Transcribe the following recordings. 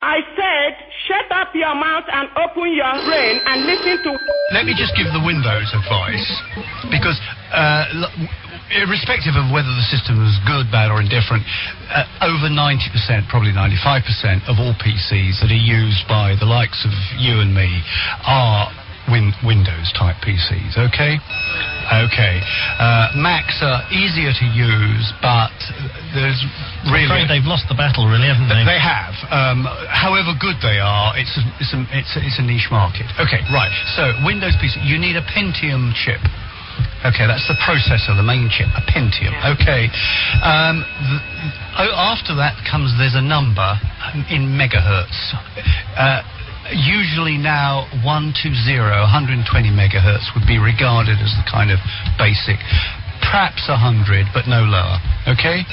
I said, shut up your mouth and open your brain and listen to... Let me just give the Windows advice, because irrespective of whether the system is good, bad or indifferent, over 90%, probably 95% of all PCs that are used by the likes of you and me are Windows-type PCs, okay? Okay. Macs are easier to use, but there's really... I'm afraid they've lost the battle, really, haven't they? They have. However good they are, it's a niche market. Okay, right. So, Windows PC, you need a Pentium chip. Okay, that's the processor, the main chip, a Pentium. Okay. After that there's a number in megahertz. Usually now 120, 120 megahertz would be regarded as the kind of basic, perhaps 100, but no lower. Okay?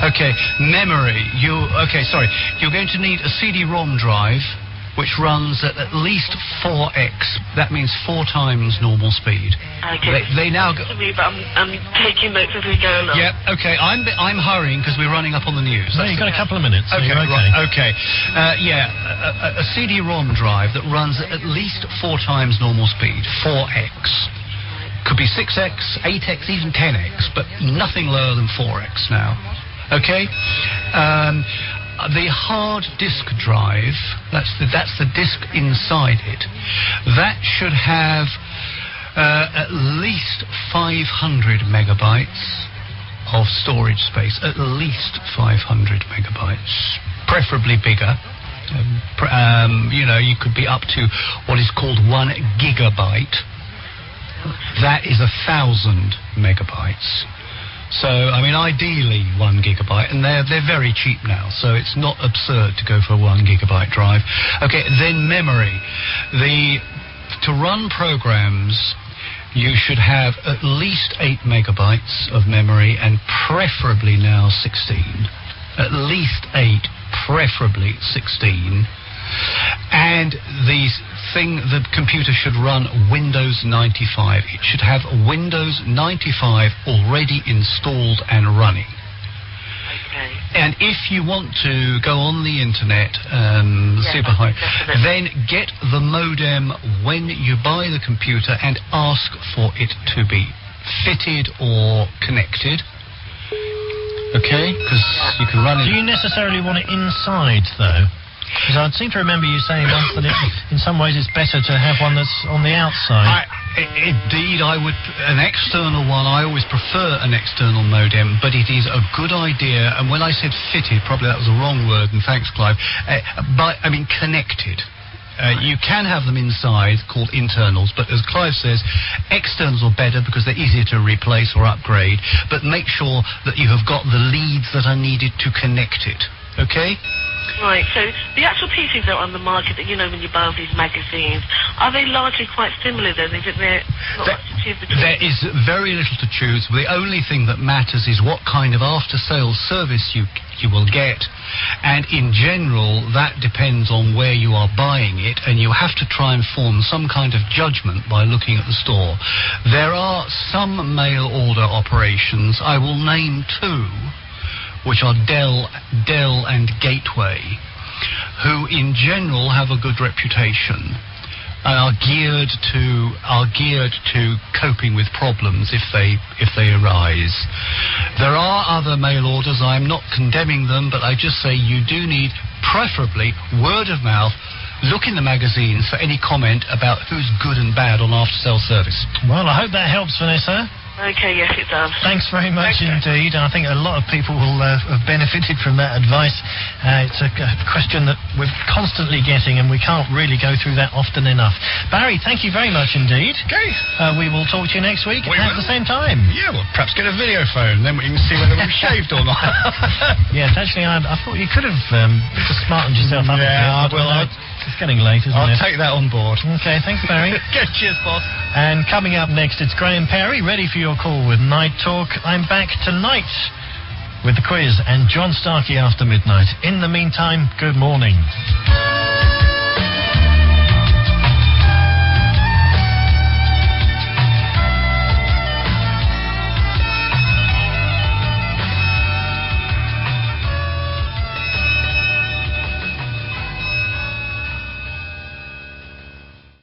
Okay, memory. You're going to need a CD-ROM drive, which runs at least 4x. That means 4 times normal speed. Okay. They now go... I'm taking notes as we go along. Yep, okay. I'm hurrying because we're running up on the news. No, you've got a couple of minutes. So okay, you're okay. Right, okay. A CD-ROM drive that runs at least 4 times normal speed, 4x. Could be 6x, 8x, even 10x, but nothing lower than 4x now. Okay? The hard disk drive, that's the disk inside it, that should have at least 500 megabytes of storage space, at least 500 megabytes, preferably bigger. You could be up to what is called 1 gigabyte. That is 1,000 megabytes. So, I mean, ideally 1 gigabyte, and they're very cheap now, so it's not absurd to go for a 1 gigabyte drive. Okay, then memory. To run programs, you should have at least 8 megabytes of memory, and preferably now 16. At least 8, preferably 16. And the computer should run Windows 95. It should have Windows 95 already installed and running. Okay. And if you want to go on the internet, then get the modem when you buy the computer and ask for it to be fitted or connected. Okay? Because you can run it... Do you necessarily want it inside, though? Because I seem to remember you saying once that in some ways it's better to have one that's on the outside. Indeed, I would. An external one, I always prefer an external modem, but it is a good idea, and when I said fitted, probably that was a wrong word, and thanks, Clive, I mean connected. You can have them inside, called internals, but as Clive says, externals are better because they're easier to replace or upgrade, but make sure that you have got the leads that are needed to connect it. Okay? Right, so the actual PCs that are on the market, that when you buy all these magazines, are they largely quite similar then? Is it there not much to choose between? There is very little to choose. The only thing that matters is what kind of after-sales service you will get, and in general, that depends on where you are buying it, and you have to try and form some kind of judgment by looking at the store. There are some mail-order operations. I will name 2. Which are Dell and Gateway, who in general have a good reputation and are geared to coping with problems if they arise. There are other mail orders. I'm not condemning them, but I just say you do need, preferably, word of mouth. Look in the magazines for any comment about who's good and bad on after-sales service. Well, I hope that helps, Vanessa. Okay, yes, it does. Thanks very much indeed. I think a lot of people will have benefited from that advice. It's a question that we're constantly getting, and we can't really go through that often enough. Barry, thank you very much indeed. Okay. We will talk to you next week at the same time. Yeah, well, perhaps get a video phone, then we can see whether we've shaved or not. Yes, actually, I thought you could have just smartened yourself up a bit. Well, it's getting late, isn't it? I'll take that on board. Okay, thanks, Barry. Good, cheers, boss. And coming up next, it's Graham Perry, ready for your call with Night Talk. I'm back tonight with the quiz and John Starkey after midnight. In the meantime, good morning.